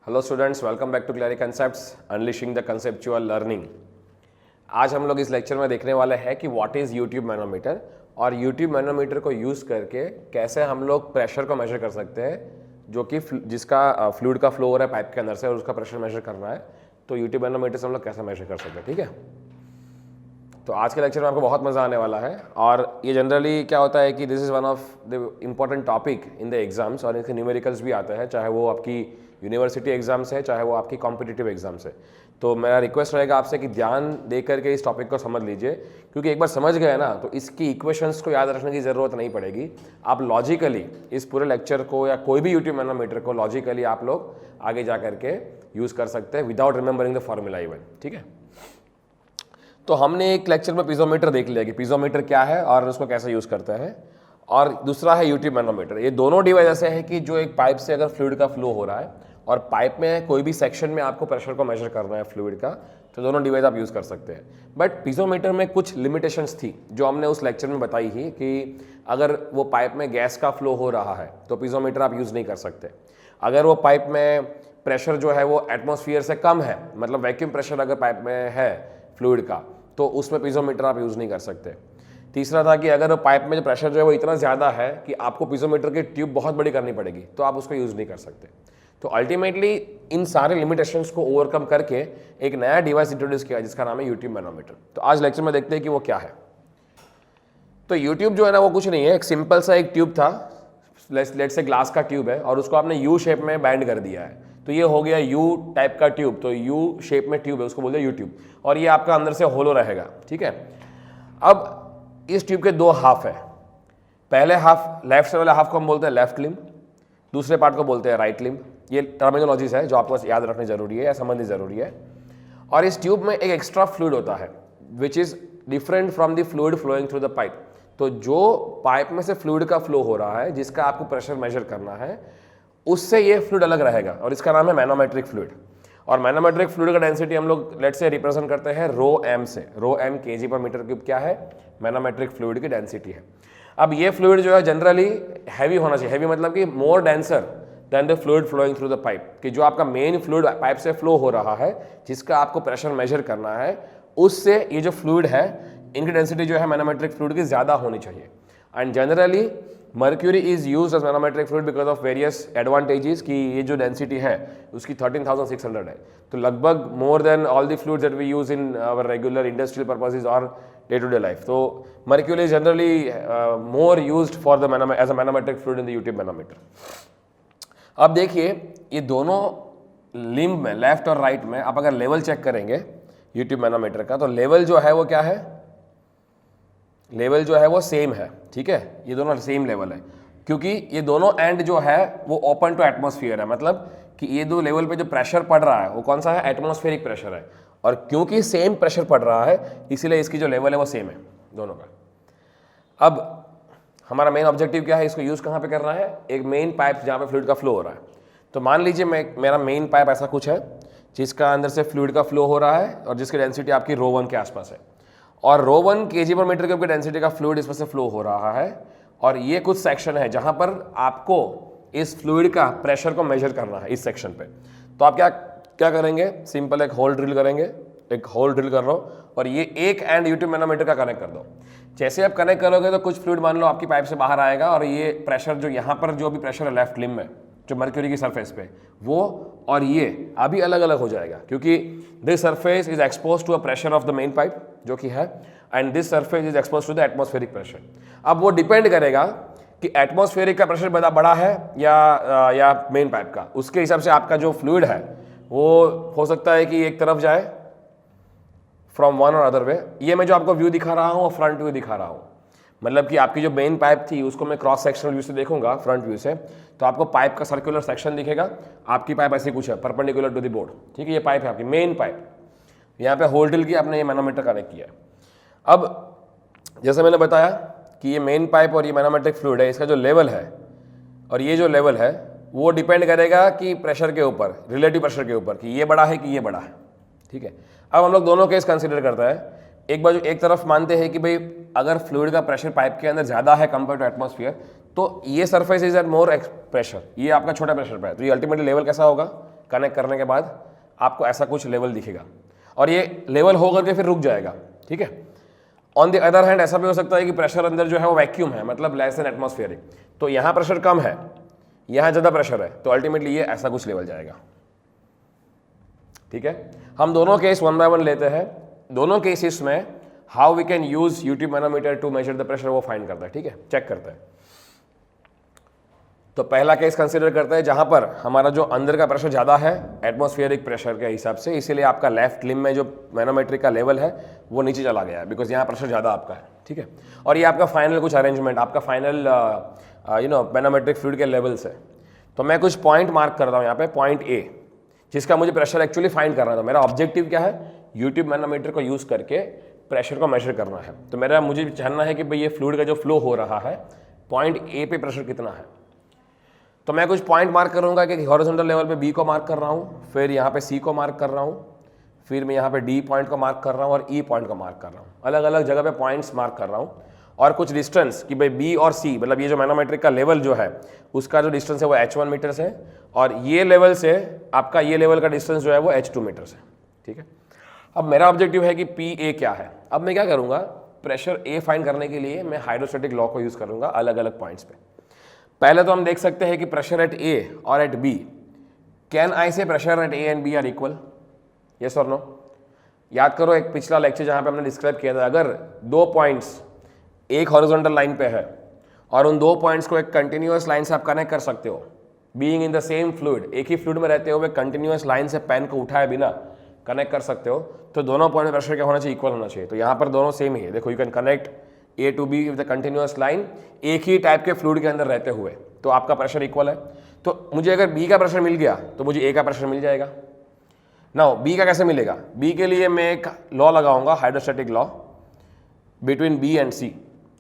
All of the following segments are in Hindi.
Hello students, welcome back to Clari Concepts unleashing the conceptual learning. आज हम लोग इस लेक्चर में देखने वाले हैं कि व्हाट इज़ यूट्यूब मैनोमीटर और यूट्यूब मैनोमीटर को यूज़ करके कैसे हम लोग प्रेशर को मेजर कर सकते हैं, जो कि जिसका फ्लूइड का फ्लो हो रहा है पाइप के अंदर से और उसका प्रेशर मेजर करना है, तो यूट्यूब मैनोमीटर से हम लोग कैसे मेजर कर सकते हैं। ठीक है, तो आज के लेक्चर में आपको बहुत मज़ा आने वाला है। और ये जनरली क्या होता है कि this is one of the important topic in the exams, और इसके न्यूमेरिकल्स भी आते हैं, चाहे वो आपकी यूनिवर्सिटी एग्जाम्स है चाहे वो आपकी कॉम्पिटिटिव एग्जाम्स है। तो मेरा रिक्वेस्ट रहेगा आपसे कि ध्यान दे करके इस टॉपिक को समझ लीजिए, क्योंकि एक बार समझ गए ना तो इसकी इक्वेशंस को याद रखने की ज़रूरत नहीं पड़ेगी। आप लॉजिकली इस पूरे लेक्चर को या कोई भी यूट्यूब मैनोमीटर को लॉजिकली आप लोग आगे जा करके यूज़ कर सकते हैं without remembering the formula even. ठीक है, तो हमने एक लेक्चर में पीजोमीटर देख लिया कि पीजोमीटर क्या है और उसको कैसे यूज़ करते हैं, और दूसरा है यूट्यूब मैनोमीटर। ये दोनों डिवाइस ऐसे हैं कि जो एक पाइप से अगर फ्लूइड का फ्लो हो रहा है और पाइप में कोई भी सेक्शन में आपको प्रेशर को मेजर करना है फ्लूइड का, तो दोनों डिवाइस आप यूज़ कर सकते हैं। बट पीजोमीटर में कुछ लिमिटेशंस थी जो हमने उस लेक्चर में बताई ही कि अगर वो पाइप में गैस का फ्लो हो रहा है तो पीजोमीटर आप यूज़ नहीं कर सकते। अगर वो पाइप में प्रेशर जो है वो एटमॉस्फेयर से कम है, मतलब वैक्यूम प्रेशर अगर पाइप में है फ्लूइड का, तो उसमें पीजोमीटर आप यूज़ नहीं कर सकते। तीसरा था कि अगर पाइप में जो प्रेशर जो है वो इतना ज़्यादा है कि आपको पीजोमीटर की ट्यूब बहुत बड़ी करनी पड़ेगी, तो आप उसको यूज़ नहीं कर सकते। तो अल्टीमेटली इन सारे लिमिटेशंस को ओवरकम करके एक नया डिवाइस इंट्रोड्यूस किया जिसका नाम है यूट्यूब मैनोमीटर। तो आज लेक्चर में देखते हैं कि वो क्या है। तो यूट्यूब जो है ना वो कुछ नहीं है, एक सिंपल सा एक ट्यूब था, लेट्स से ग्लास का ट्यूब है, और उसको आपने यू शेप में बैंड कर दिया है, तो ये हो गया यू टाइप का ट्यूब। तो यू शेप में ट्यूब है, उसको बोलते हैं यूट्यूब, और ये आपका अंदर से होलो रहेगा। ठीक है, अब इस ट्यूब के दो हाफ है। पहले हाफ, लेफ्ट से वाले हाफ को हम बोलते हैं लेफ्ट लिम्ब, दूसरे पार्ट को बोलते हैं राइट लिम्ब। ये टर्मिनोलॉजीज है जो आपको याद रखनी जरूरी है या समझनी जरूरी है। और इस ट्यूब में एक एक्स्ट्रा फ्लूइड होता है which is different from the fluid flowing through the pipe. तो जो पाइप में से फ्लूइड का फ्लो हो रहा है, जिसका आपको प्रेशर मेजर करना है, उससे ये फ्लूइड अलग रहेगा, और इसका नाम है मैनोमेट्रिक फ्लूइड। और मैनोमेट्रिक फ्लूइड का डेंसिटी हम लोग लेट से रिप्रेजेंट करते हैं रो एम से। रो एम केजी पर मीटर क्यूब क्या है? मैनोमेट्रिक फ्लूइड की डेंसिटी है। अब ये फ्लूइड जो है जनरली हैवी होना चाहिए। हैवी मतलब कि more denser than the fluid flowing through the pipe, कि जो आपका मेन फ्लूइड पाइप से फ्लो हो रहा है, जिसका आपको प्रेशर मेजर करना है, उससे ये जो फ्लूइड है इनकी डेंसिटी जो है मैनोमेट्रिक फ्लूइड की ज़्यादा होनी चाहिए। And generally mercury is used as manometric fluid because of various advantages, कि ये जो डेंसिटी है उसकी 13,600 है, तो लगभग more than all the fluids that we use in our regular industrial purposes और डे टू डे लाइफ। तो mercury is generally more used for the as a manometric fluid in the U tube manometer. अब देखिए, ये दोनों लिम्ब में, लेफ्ट और राइट में, आप अगर लेवल चेक करेंगे यूट्यूब मैनोमीटर का, तो लेवल जो है वो क्या है? लेवल जो है वो सेम है। ठीक है, ये दोनों सेम लेवल है, क्योंकि ये दोनों एंड जो है वो ओपन टू एटमॉस्फेयर है। मतलब कि ये दो लेवल पे जो प्रेशर पड़ रहा है वो कौन सा है? एटमॉस्फेरिक प्रेशर है। और क्योंकि सेम प्रेशर पड़ रहा है, इसीलिए इसकी जो लेवल है वो सेम है दोनों का। अब हमारा मेन ऑब्जेक्टिव क्या है? इसको यूज़ कहाँ पे करना है? एक मेन पाइप जहाँ पे फ्लूइड का फ्लो हो रहा है। तो मान लीजिए मेरा मेन पाइप ऐसा कुछ है जिसका अंदर से फ्लूइड का फ्लो हो रहा है और जिसकी डेंसिटी आपकी रो 1 के आसपास है, और रो 1 केजी पर मीटर क्यूब की डेंसिटी का फ्लूइड इसमें से फ्लो हो रहा है, और ये कुछ सेक्शन है जहाँ पर आपको इस फ्लूइड का प्रेशर को मेजर करना है इस सेक्शन पे। तो आप क्या करेंगे? सिंपल एक होल ड्रिल करेंगे। एक होल ड्रिल कर रहा हो और ये एक एंड यूट्यूब मैनोमीटर का कनेक्ट कर दो। जैसे आप कनेक्ट करोगे तो कुछ फ्लूइड मान लो आपकी पाइप से बाहर आएगा, और ये प्रेशर जो यहाँ पर जो भी प्रेशर है लेफ्ट लिम्ब में, जो मर्क्यूरी की सरफेस पे, वो और ये अभी अलग अलग हो जाएगा, क्योंकि this surface is expose to a pressure of the main pipe जो कि है, and this surface is expose to the atmospheric pressure. अब वो डिपेंड करेगा कि एटमॉस्फेरिक का प्रेशर बड़ा है या मेन पाइप का। उसके हिसाब से आपका जो फ्लूइड है वो हो सकता है कि एक तरफ जाए फ्रॉम वन और अदर वे। ये मैं जो आपको व्यू दिखा रहा हूँ वो फ्रंट व्यू दिखा रहा हूँ, मतलब कि आपकी जो मेन पाइप थी उसको मैं क्रॉस सेक्शनल व्यू से देखूंगा, फ्रंट व्यू से, तो आपको पाइप का सर्कुलर सेक्शन दिखेगा। आपकी पाइप ऐसी कुछ है परपेंडिकुलर टू द बोर्ड। ठीक है, ये पाइप है आपकी मेन पाइप, यहाँ पे होल ड्रिल की आपने ये मैनोमीटर कनेक्ट किया है। अब जैसे मैंने बताया कि ये मेन पाइप और ये मैनोमेट्रिक फ्लूइड है, इसका जो लेवल है और ये जो लेवल है वो डिपेंड करेगा कि प्रेशर के ऊपर, रिलेटिव प्रेशर के ऊपर, कि ये बड़ा है कि ये बड़ा है। ठीक है, अब हम लोग दोनों केस कंसिडर करते हैं। एक तरफ मानते हैं कि भाई अगर फ्लूइड का प्रेशर पाइप के अंदर ज़्यादा है कंपेयर टू एटमॉस्फेयर, तो ये surface is at more pressure, ये आपका छोटा प्रेशर पे है, तो ये अल्टीमेटली लेवल कैसा होगा? कनेक्ट करने के बाद आपको ऐसा कुछ लेवल दिखेगा और ये लेवल हो करके फिर रुक जाएगा, ठीक है। ऑन द अदर हैंड ऐसा भी हो सकता है कि प्रेशर अंदर जो है वो वैक्यूम है, मतलब लेस देन एटमॉस्फेरिक, तो यहाँ प्रेशर कम है, यहाँ ज़्यादा प्रेशर है, तो अल्टीमेटली ये ऐसा कुछ लेवल जाएगा, ठीक है। हम दोनों केस 1 बाय 1 लेते हैं। दोनों केसेस में how we can use U tube manometer to measure the pressure वो फाइंड करता है, ठीक है, चेक करता है। तो पहला केस कंसीडर करते हैं जहां पर हमारा जो अंदर का प्रेशर ज़्यादा है एटमॉस्फेरिक प्रेशर के हिसाब से, इसीलिए आपका लेफ्ट लिम्ब में जो मैनोमेट्रिक का लेवल है वो नीचे चला गया है, बिकॉज यहाँ प्रेशर ज़्यादा आपका है, ठीक है। और ये आपका फाइनल कुछ अरेंजमेंट, आपका फाइनल मैनोमेट्रिक फ्लूइड के लेवल्स है। तो मैं कुछ पॉइंट मार्क करता हूँ यहाँ पे, पॉइंट ए, जिसका मुझे प्रेशर एक्चुअली फाइंड करना था। मेरा ऑब्जेक्टिव क्या है, यूट्यूब मैनोमीटर को यूज़ करके प्रेशर को मेजर करना है। तो मुझे जानना है कि भाई ये फ्लूइड का जो फ्लो हो रहा है पॉइंट ए पे प्रेशर कितना है। तो मैं कुछ पॉइंट मार्क करूंगा कि हॉरिजॉन्टल लेवल पे बी को मार्क कर रहा हूँ, फिर यहाँ पे सी को मार्क कर रहा हूँ, फिर मैं यहाँ पे डी पॉइंट को मार्क कर रहा हूँ और ई पॉइंट को मार्क कर रहा हूँ। अलग अलग जगह पे पॉइंट्स मार्क कर रहा हूँ और कुछ डिस्टेंस कि भाई बी और सी, मतलब ये जो मैनोमेट्रिक का लेवल जो है उसका जो डिस्टेंस है वो h1 मीटर है और ये लेवल से आपका ये लेवल का डिस्टेंस जो है वो h2 मीटर है, ठीक है। अब मेरा ऑब्जेक्टिव है कि पी ए क्या है। अब मैं क्या करूँगा, प्रेशर ए फाइंड करने के लिए मैं हाइड्रोस्टैटिक लॉ को यूज़ करूँगा अलग अलग पॉइंट्स पे। पहले तो हम देख सकते हैं कि प्रेशर एट ए और eight B, can I say pressure at A and B are equal, yes और नो। याद करो एक पिछला लेक्चर जहाँ पे हमने डिस्क्राइब किया था, अगर दो पॉइंट्स एक हॉरिजॉन्टल लाइन पे है और उन दो पॉइंट्स को एक कंटिन्यूअस लाइन से आप कनेक्ट कर सकते हो, being in the same fluid, एक ही फ्लूइड में रहते हुए कंटिन्यूअस लाइन से पेन को उठाए बिना कनेक्ट कर सकते हो, तो दोनों पॉइंट में प्रेशर क्या होना चाहिए, इक्वल होना चाहिए। तो यहाँ पर दोनों सेम ही है, देखो you can connect A to B with continuous line, एक ही टाइप के फ्लूइड के अंदर रहते हुए, तो आपका प्रेशर इक्वल है। तो मुझे अगर बी का प्रेशर मिल गया तो मुझे ए का प्रेशर मिल जाएगा। नाउ बी का कैसे मिलेगा, बी के लिए मैं एक लॉ लगाऊंगा, hydrostatic law between B and C.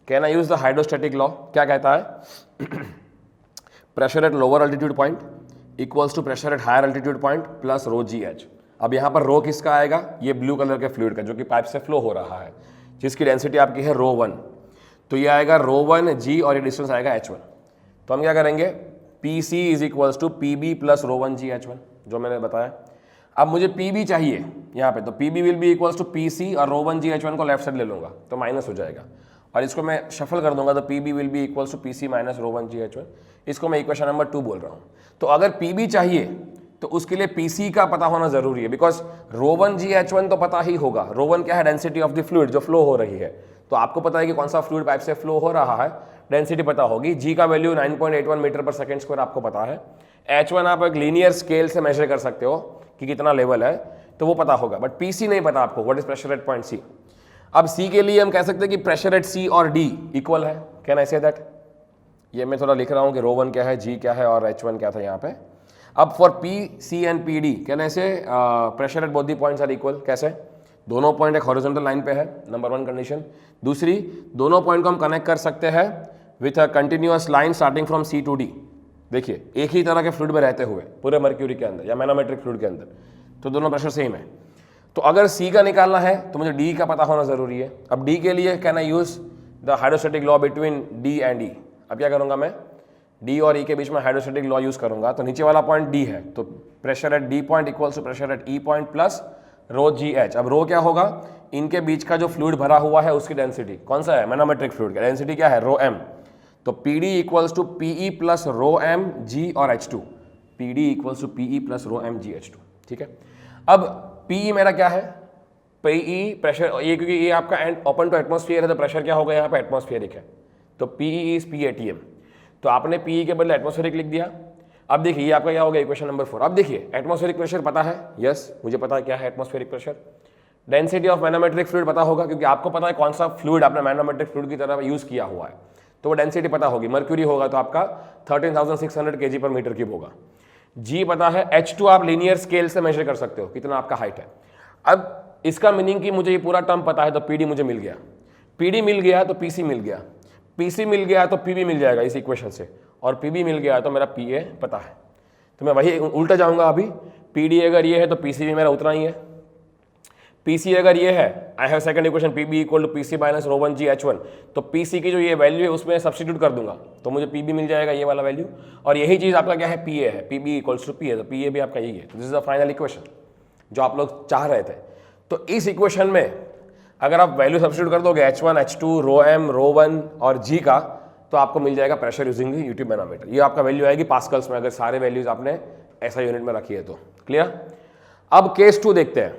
Can I use the hydrostatic law, क्या कहता है, pressure at lower altitude point equals to pressure at higher altitude point plus rho g h. अब यहाँ पर रो किसका आएगा, ये ब्लू कलर के फ्लूइड का जो कि पाइप से फ्लो हो रहा है, जिसकी डेंसिटी आपकी है रो 1, तो ये आएगा रो 1 जी और ये डिस्टेंस आएगा h1। तो हम क्या करेंगे, P C is equals to P B plus rho 1 g h1 जो मैंने बताया। अब मुझे पी बी चाहिए यहाँ पे, तो P B will be equals to P C और रो 1 जी h1 को लेफ्ट साइड ले लूँगा तो माइनस हो जाएगा और इसको मैं शफल कर दूंगा, तो P B will be equals to P C minus rho 1 g h1। इसको मैं इक्वेशन नंबर 2 बोल रहा हूँ। तो अगर पी बी चाहिए तो उसके लिए पी सी का पता होना जरूरी है, बिकॉज रो 1 जी h1 तो पता ही होगा। रो 1 क्या है, डेंसिटी ऑफ द फ्लूइड जो फ्लो हो रही है, तो आपको पता है कि कौन सा फ्लूइड पाइप से फ्लो हो रहा है, डेंसिटी पता होगी। जी का वैल्यू 9.81 मीटर पर सेकंड स्क्वायर आपको पता है। h1 आप एक लीनियर स्केल से मेजर कर सकते हो कि कितना लेवल है, तो वो पता होगा, बट पी सी नहीं पता आपको, what is pressure at point C. अब सी के लिए हम कह सकते हैं कि प्रेशर एट सी और डी इक्वल है। कैन आई से दैट, ये मैं थोड़ा लिख रहा हूँ कि रो 1 क्या है, जी क्या है और h1 क्या था यहाँ पे। अब for P C and P D can ऐसे pressure at both the points are equal. कैसे, दोनों पॉइंट एक हॉरिजॉन्टल लाइन पे है, नंबर 1 कंडीशन। दूसरी, दोनों पॉइंट को हम कनेक्ट कर सकते हैं with a continuous line starting from C to D. देखिए एक ही तरह के फ्लूइड में रहते हुए पूरे मर्क्यूरी के अंदर या मैनोमेट्रिक फ्लूइड के अंदर, तो दोनों प्रेशर सेम है। तो अगर सी का निकालना है तो मुझे डी का पता होना जरूरी है। अब डी के लिए can I use the hydrostatic law between D and E. अब क्या करूंगा मैं, डी और ई के बीच में हाइड्रोस्टैटिक लॉ यूज करूंगा। तो नीचे वाला पॉइंट डी है, तो pressure at D point equals to pressure at E point plus rho g h. अब रो क्या होगा, इनके बीच का जो फ्लूइड भरा हुआ है उसकी डेंसिटी, कौन सा है, मैनोमेट्रिक फ्लूइड का डेंसिटी क्या है, रो एम। तो P D equals to P E plus rho M g और H2। P D equals to P E plus rho M g H2, ठीक है। अब पी ई मेरा क्या है, पी ई प्रेशर, ये क्योंकि ये आपका ओपन टू एटमॉस्फेयर है तो प्रेशर क्या होगा यहाँ पे, एटमॉस्फेरिक है, तो P E is P ATM. तो आपने पी ई के बदले एटमॉस्फेरिक लिख दिया। अब देखिए ये आपका क्या होगा, इक्वेशन नंबर 4। अब देखिए एटमॉस्फेरिक प्रेशर पता है, यस मुझे पता है क्या है atmospheric pressure. Density of manometric fluid पता होगा, क्योंकि आपको पता है कौन सा फ्लूइड आपने मैनोमेट्रिक फ्लूइड की तरह यूज किया हुआ है, तो वो डेंसिटी पता होगी। मर्क्यूरी होगा तो आपका 13,600 kg पर मीटर क्यूब होगा। जी पता है, H2 आप लीनियर स्केल से मेजर कर सकते हो कितना आपका हाइट है। अब इसका मीनिंग कि मुझे ये पूरा टर्म पता है, तो पीडी मुझे मिल गया, पीडी मिल गया तो पीसी मिल गया, पीसी मिल गया तो पीबी मिल जाएगा इस इक्वेशन से, और पीबी मिल गया तो मेरा पीए पता है। तो मैं वही उल्टा जाऊंगा अभी, पीडी अगर ये है तो पीसी भी मेरा उतना ही है, पीसी अगर ये है, I have second equation PB equal to PC minus rho one g h one, तो पीसी की जो ये वैल्यू है उसमें सब्स्टिट्यूट कर दूंगा तो मुझे पीबी मिल जाएगा, ये वाला वैल्यू। और यही चीज़ आपका क्या है, पीए है, पीबी इक्वल्स टू पीए, तो पीए भी आपका यही है। तो this is the final equation जो आप लोग चाह रहे थे। तो इस इक्वेशन में अगर आप वैल्यू सब्स्टिट्यूट कर दोगे H1, H2, रो एम, रो वन और जी का, तो आपको मिल जाएगा pressure using the U tube manometer. ये आपका वैल्यू आएगी पास्कल्स में, अगर सारे वैल्यूज आपने ऐसा यूनिट में रखी है तो। क्लियर? अब केस 2 देखते हैं।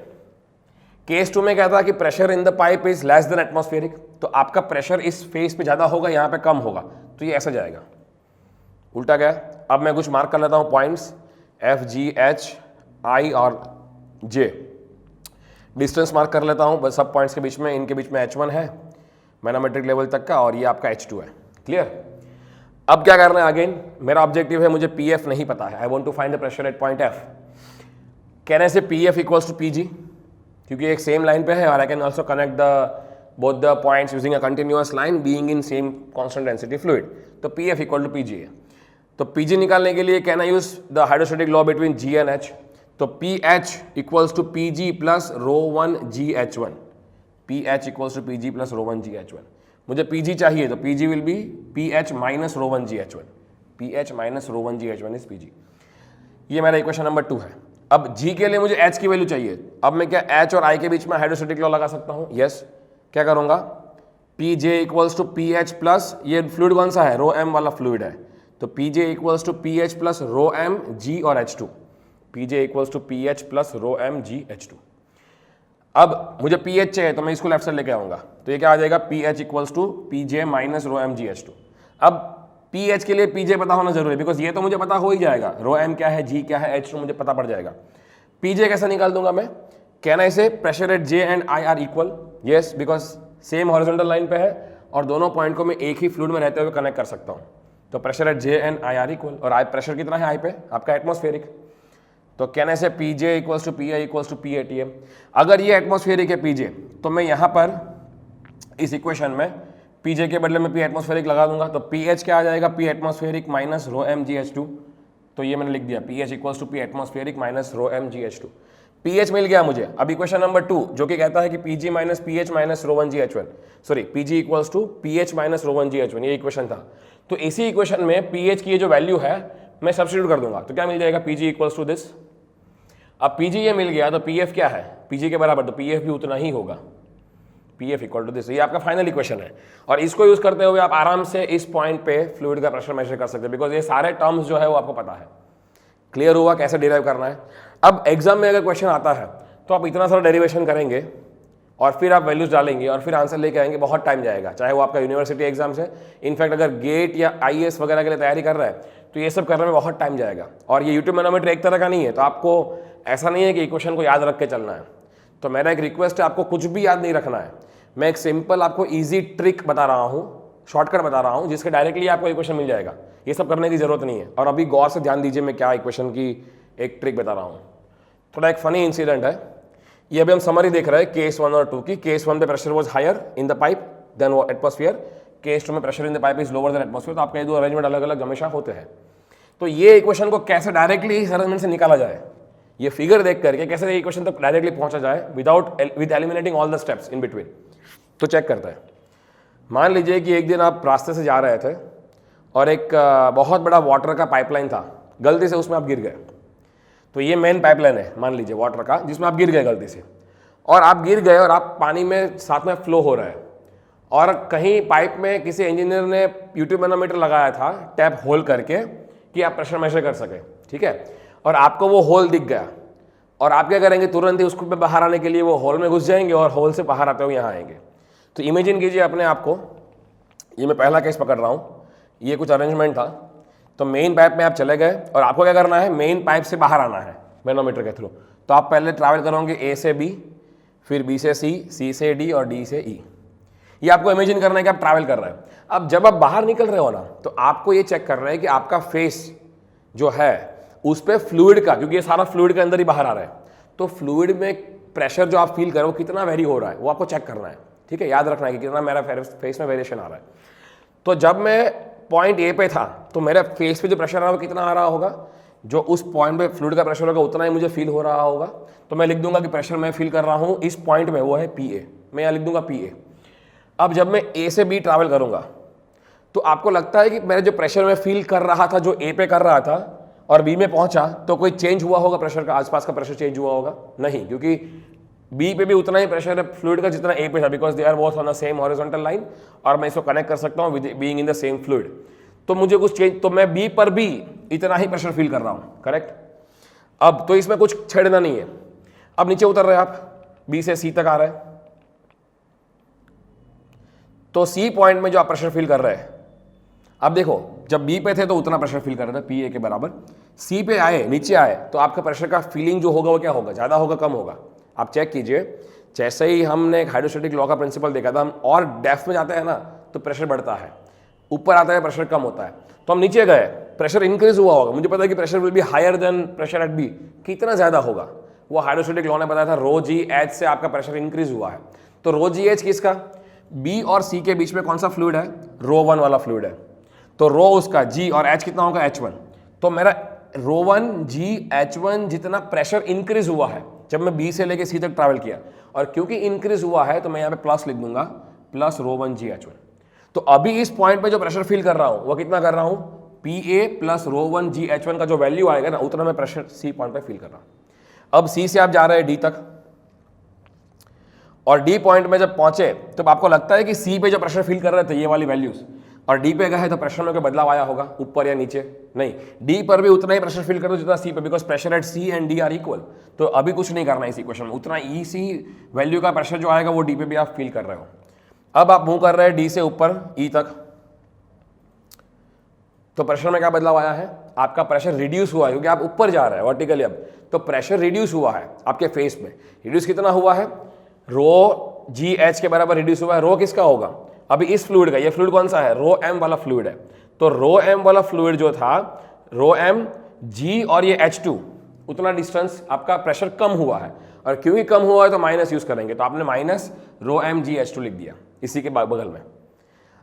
केस 2 में कहता है कि pressure in the pipe is less than atmospheric, तो आपका प्रेशर इस फेस पे ज्यादा होगा, यहाँ पे कम होगा, तो ये ऐसा जाएगा। उल्टा गया। अब मैं कुछ मार्क कर लेता हूँ पॉइंट्स, एफ, जी, एच, आई और जे। डिस्टेंस मार्क कर लेता हूँ सब पॉइंट्स के बीच में, इनके बीच में H1 है मैनोमेट्रिक लेवल तक का, और ये आपका H2 है। क्लियर? अब क्या करना है, अगेन मेरा ऑब्जेक्टिव है, मुझे PF नहीं पता है, I want to find the pressure at point F। कहने से PF इक्वल्स टू PG, क्योंकि एक सेम लाइन पे है, और I can also connect the both the points using a continuous line being in same constant density fluid, तो PF इक्वल टू PG है। तो PG निकालने के लिए can I use the hydrostatic law between G and H, तो PH equals to PG plus rho one GH1, PH equals to PG plus rho one GH1। मुझे PG चाहिए तो PG will be PH minus rho one GH1, PH minus rho one GH1 is PG। ये मेरा इक्वेशन नंबर 2 है। अब G के लिए मुझे H की वैल्यू चाहिए। अब मैं क्या H और I के बीच में हाइड्रोस्टैटिक लॉ लगा सकता हूँ? यस। क्या करूँगा? PJ equals to PH plus, ये फ्लूइड कौन सा है, रो M वाला फ्लूइड है, तो PJ equals to PH plus rho M G और H2, PJ equals to PH plus rho M G H2। अब मुझे PH चाहिए तो मैं इसको लेफ्ट साइड लेके आऊंगा, तो ये क्या आ जाएगा, PH equals to PJ minus rho M G H2। अब PH के लिए PJ पता होना जरूरी है, बिकॉज ये तो मुझे पता हो ही जाएगा, रो M क्या है, G क्या है, H2 मुझे पता पड़ जाएगा। PJ कैसे निकाल दूंगा मैं? कहना इसे pressure at J and I are equal, yes, because same horizontal line पे है और दोनों पॉइंट को मैं एक ही फ्लूइड में रहते हुए कनेक्ट कर सकता हूँ। तो pressure at J and I are equal, और आई प्रेशर कितना है I पे, आपका एटमॉस्फेरिक, तो कहने से PJ equals to PI equals to PATM। अगर ये एटमॉस्फेरिक है PJ, तो मैं यहाँ पर इस इक्वेशन में PJ के बदले में P एटमॉस्फेरिक लगा दूंगा, तो PH क्या आ जाएगा, P atmospheric minus rho M GH2, तो ये मैंने लिख दिया PH equals to P atmospheric minus rho M GH2। PH मिल गया मुझे। अब इक्वेशन नंबर 2 जो कि कहता है कि PG minus PH minus rho one GH1, sorry PG equals to PH minus rho one GH1, ये इक्वेशन था। तो इसी इक्वेशन में PH की ये जो वैल्यू है मैं सब्स्टिट्यूट कर दूंगा, तो क्या मिल जाएगा, PG इक्वल्स टू दिस। अब PG ये मिल गया तो PF क्या है, PG के बराबर, तो PF भी उतना ही होगा, PF इक्वल टू दिस। ये आपका फाइनल इक्वेशन है, और इसको यूज करते हुए आप आराम से इस पॉइंट पे फ्लूइड का प्रेशर मेजर कर सकते हैं, बिकॉज ये सारे टर्म्स जो है वो आपको पता है। क्लियर हुआ कैसे डिराइव करना है? अब एग्जाम में अगर क्वेश्चन आता है तो आप इतना सारा डेरिवेशन करेंगे और फिर आप वैल्यूज डालेंगे और फिर आंसर लेके आएंगे, बहुत टाइम जाएगा, चाहे वो आपका यूनिवर्सिटी एग्जाम से। इनफैक्ट अगर गेट या IAS वगैरह के लिए तैयारी कर रहा है तो ये सब करने में बहुत टाइम जाएगा। और ये यूट्यूब मैनोमीटर एक तरह का नहीं है, तो आपको ऐसा नहीं है कि इक्वेशन को याद रख के चलना है। तो मेरा एक रिक्वेस्ट है, आपको कुछ भी याद नहीं रखना है, मैं एक सिंपल आपको ईजी ट्रिक बता रहा हूँ, शॉर्टकट बता रहा हूँ, जिसके डायरेक्टली आपको इक्वेशन मिल जाएगा। ये सब करने की जरूरत नहीं है। और अभी गौर से ध्यान दीजिए, मैं क्या इक्वेशन की एक ट्रिक बता रहा हूँ। थोड़ा एक फनी इंसिडेंट है, ये अभी हम समरी देख रहे हैं केस 1 और 2 की। केस 1 पे pressure was higher in the pipe than atmosphere, case 2 में pressure in the pipe is lower than atmosphere. तो आपके ये दो अरेंजमेंट अलग अलग हमेशा होते हैं। तो ये इक्वेशन को कैसे डायरेक्टली इस अरेंजमेंट से निकाला जाए, ये फिगर देख करके कैसे ये इक्वेशन तक डायरेक्टली पहुंचा जाए with eliminating all the steps in between, तो चेक करते हैं। मान लीजिए कि एक दिन आप रास्ते से जा रहे थे और एक बहुत बड़ा वाटर का पाइपलाइन था, गलती से उसमें आप गिर गए। तो ये मेन पाइपलाइन है मान लीजिए वाटर का, जिसमें आप गिर गए गलती से, और आप गिर गए और आप पानी में साथ में फ्लो हो रहा है, और कहीं पाइप में किसी इंजीनियर ने यूट्यूब मैनोमीटर लगाया था टैप होल करके कि आप प्रेशर मेजर कर सके, ठीक है, और आपको वो होल दिख गया, और आप क्या करेंगे, तुरंत ही उसको बाहर आने के लिए वो होल में घुस जाएंगे और होल से बाहर आते हुए यहाँ आएंगे। तो इमेजिन कीजिए अपने आप को, ये मैं पहला केस पकड़ रहा हूँ, ये कुछ अरेंजमेंट था। तो मेन पाइप में आप चले गए और आपको क्या करना है, मेन पाइप से बाहर आना है मैनोमीटर के थ्रू। तो आप पहले ट्रैवल करोगे A से B, फिर B से C, C से D और D से E। ये आपको इमेजिन करना है कि आप ट्रैवल कर रहे हैं। अब जब आप बाहर निकल रहे हो ना, तो आपको ये चेक करना है कि आपका फेस जो है उस पर फ्लूइड का, क्योंकि ये सारा फ्लूइड के अंदर ही बाहर आ रहा है, तो फ्लूइड में प्रेशर जो आप फील कर रहे हो कितना वेरी हो रहा है वो आपको चेक करना है, ठीक है। याद रखना है कि कितना मेरा फेस में वेरिएशन आ रहा है। तो जब मैं पॉइंट A पे था तो मेरे फेस पे जो प्रेशर आ रहा है वो कितना आ रहा होगा, जो उस पॉइंट पे फ्लूइड का प्रेशर होगा उतना ही मुझे फील हो रहा होगा, तो मैं लिख दूंगा कि प्रेशर मैं फील कर रहा हूँ इस पॉइंट में, वो है PA। मैं यहाँ लिख दूंगा PA। अब जब मैं A से B ट्रैवल करूँगा तो आपको लगता है कि मैंने जो प्रेशर में फील कर रहा था जो A पे कर रहा था और B में पहुंचा तो कोई चेंज हुआ होगा, प्रेशर का आसपास का प्रेशर चेंज हुआ होगा? नहीं, क्योंकि B पे भी उतना ही प्रेशर है फ्लूइड का जितना A पे था, because they are both on the same horizontal line, और मैं इसको कनेक्ट कर सकता हूँ with being in the same fluid. तो मुझे कुछ चेंज, तो मैं B पर भी इतना ही प्रेशर फील कर रहा हूँ, करेक्ट? अब तो इसमें कुछ छेड़ना नहीं है। अब नीचे उतर रहे हैं आप, B से C तक आ रहे हैं, तो C पॉइंट में जो आप प्रेशर फील कर रहे हैं, अब देखो जब B पे थे तो उतना प्रेशर फील कर रहे थे PA के बराबर, C पे आए, नीचे आए, तो आपका प्रेशर का फीलिंग जो होगा वो क्या होगा? ज़्यादा होगा, कम होगा? आप चेक कीजिए, जैसे ही हमने एक हाइड्रोस्टैटिक लॉ का प्रिंसिपल देखा था, हम और डेप्थ में जाते हैं ना तो प्रेशर बढ़ता है, ऊपर आता है प्रेशर कम होता है। तो हम नीचे गए, प्रेशर इंक्रीज हुआ होगा, मुझे पता है कि pressure will be higher than pressure at B। कितना ज़्यादा होगा? वो हाइड्रोस्टैटिक लॉ ने बताया था ρgh से आपका प्रेशर इंक्रीज हुआ है। तो ρgh किसका? B और C के बीच में कौन सा फ्लूइड है? ρ1 वाला फ्लूइड है। तो रो उसका G और H कितना होगा? H1। तो मेरा ρ1 G H1 जितना प्रेशर इंक्रीज हुआ है जब मैं B से लेके C तक ट्रैवल किया, और क्योंकि इंक्रीज हुआ है तो मैं यहाँ पे प्लस लिख दूंगा, प्लस ρ1 G H1। तो अभी इस पॉइंट पे जो प्रेशर फील कर रहा हूं वो कितना कर रहा हूं? PA प्लस ρ1 G H1 का जो वैल्यू आएगा ना उतना मैं प्रेशर C पॉइंट पे फील कर रहा हूं। अब C से आप जा रहे हैं D तक, और D पॉइंट में जब पहुंचे तो आपको लगता है कि C पे जो प्रेशर फील कर रहे थे ये वाली वैल्यूज, और D पे गए तो प्रेशर में कोई बदलाव आया होगा ऊपर या नीचे? नहीं, D पर भी उतना ही प्रेशर फील कर दो जितना C पे, because pressure at C and D are equal. तो अभी कुछ नहीं करना है इस इक्वेशन में, उतना EC वैल्यू का प्रेशर जो आएगा वो D पे भी आप फील कर रहे हो। अब आप मूव कर रहे हैं D से ऊपर E तक, तो प्रेशर में क्या बदलाव आया है? आपका प्रेशर रिड्यूस हुआ है क्योंकि आप ऊपर जा रहे हैं वर्टिकली। अब तो प्रेशर रिड्यूस हुआ है आपके फेस में। रिड्यूस कितना हुआ है? ρgh के बराबर रिड्यूस हुआ है। रो किसका होगा? अभी इस फ्लूइड का, ये फ्लूइड कौन सा है? ρm वाला फ्लूइड है। तो ρm वाला फ्लूइड जो था, ρm G और ये H2, उतना डिस्टेंस आपका प्रेशर कम हुआ है, और क्योंकि कम हुआ है तो माइनस यूज करेंगे, तो आपने माइनस ρm G H2 लिख दिया इसी के बगल में।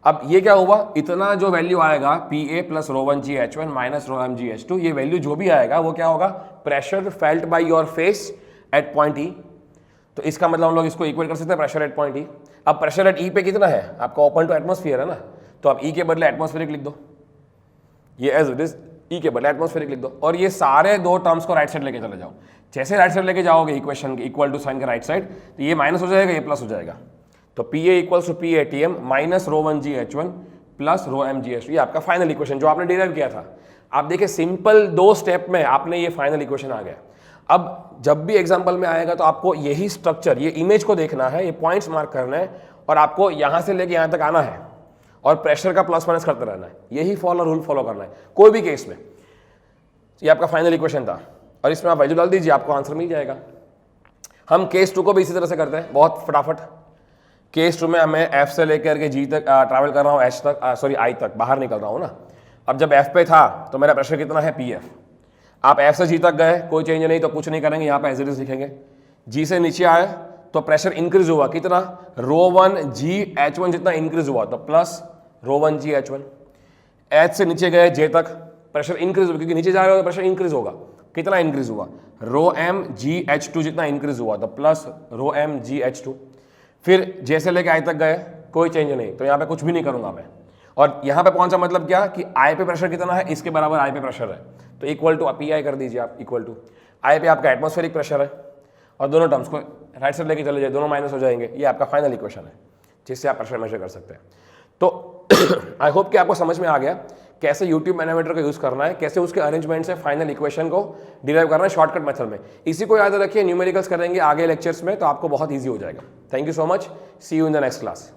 अब ये क्या हुआ? इतना जो वैल्यू आएगा PA plus ρ1 G H1 minus ρm G H2, ये वैल्यू जो भी आएगा वो क्या होगा? Pressure felt by your face at point E। तो इसका मतलब हम लोग इसको इक्वल कर सकते हैं प्रेशर एट पॉइंट E। अब प्रेशर एट E पे कितना है? आपका ओपन टू एटमॉस्फेयर है ना, तो आप E के बदले एटमॉस्फेरिक लिख दो, ये एज इट इज E के बदले एटमॉस्फेरिक लिख दो, और ये सारे दो टर्म्स को राइट साइड लेके चले जाओ। जैसे राइट साइड लेके जाओगे इक्वेशन के इक्वल टू साइन के राइट साइड, तो ये माइनस हो जाएगा, ये प्लस हो जाएगा। तो PA equals to PATM minus ρ1 G H1 plus ρm G H2, ये आपका फाइनल इक्वेशन जो आपने डिराइव किया था। आप देखिए सिंपल 2 स्टेप में आपने ये फाइनल इक्वेशन आ गया। अब जब भी एग्जाम्पल में आएगा तो आपको यही स्ट्रक्चर, ये इमेज को देखना है, ये पॉइंट्स मार्क करना है, और आपको यहाँ से लेके यहाँ तक आना है और प्रेशर का प्लस माइनस करते रहना है। यही रूल फॉलो करना है कोई भी केस में। ये आपका फाइनल इक्वेशन था, और इसमें आप वैल्यू डाल दीजिए, आपको आंसर मिल जाएगा। हम केस 2 को भी इसी तरह से करते हैं, बहुत फटाफट। केस 2 में मैं F से लेकर के G तक ट्रैवल कर रहा हूँ, H तक, सॉरी I तक बाहर निकल रहा हूँ ना। अब जब F पे था तो मेरा प्रेशर कितना है? PF। आप F से G तक गए, कोई चेंज नहीं, तो कुछ नहीं करेंगे, यहाँ पे एज इट इज लिखेंगे। G से नीचे आए तो प्रेशर इंक्रीज हुआ, कितना? ρ1 G H1 जितना इंक्रीज हुआ, तो प्लस ρ1 G H1। H से नीचे गए J तक, प्रेशर इंक्रीज हुआ, क्योंकि नीचे जा रहे हो तो प्रेशर इंक्रीज होगा। कितना इंक्रीज हुआ? ρm G H2 जितना इंक्रीज हुआ, तो प्लस ρm G H2। फिर J से लेके I तक गए, कोई चेंज नहीं, तो यहाँ पे कुछ भी नहीं करूंगा मैं। और यहाँ पे पहुंचा मतलब क्या कि I पे प्रेशर कितना है? इसके बराबर I पे प्रेशर है, तो इक्वल टू PI कर दीजिए आप, इक्वल टू I पे आपका एटमॉस्फेरिक प्रेशर है, और दोनों टर्म्स को राइट साइड लेके चले जाए, दोनों माइनस हो जाएंगे। ये आपका फाइनल इक्वेशन है जिससे आप प्रेशर मेजर कर सकते हैं। तो आई होप कि आपको समझ में आ गया कैसे यूट्यूब मैनोमीटर का यूज करना है, कैसे उसके अरेंजमेंट से फाइनल इक्वेशन को डिराइव करना है शॉर्टकट मेथड में। इसी को याद रखिए, न्यूमेरिकल्स करेंगे आगे लेक्चर्स में तो आपको बहुत ईजी हो जाएगा। Thank you so much, see you in the next class.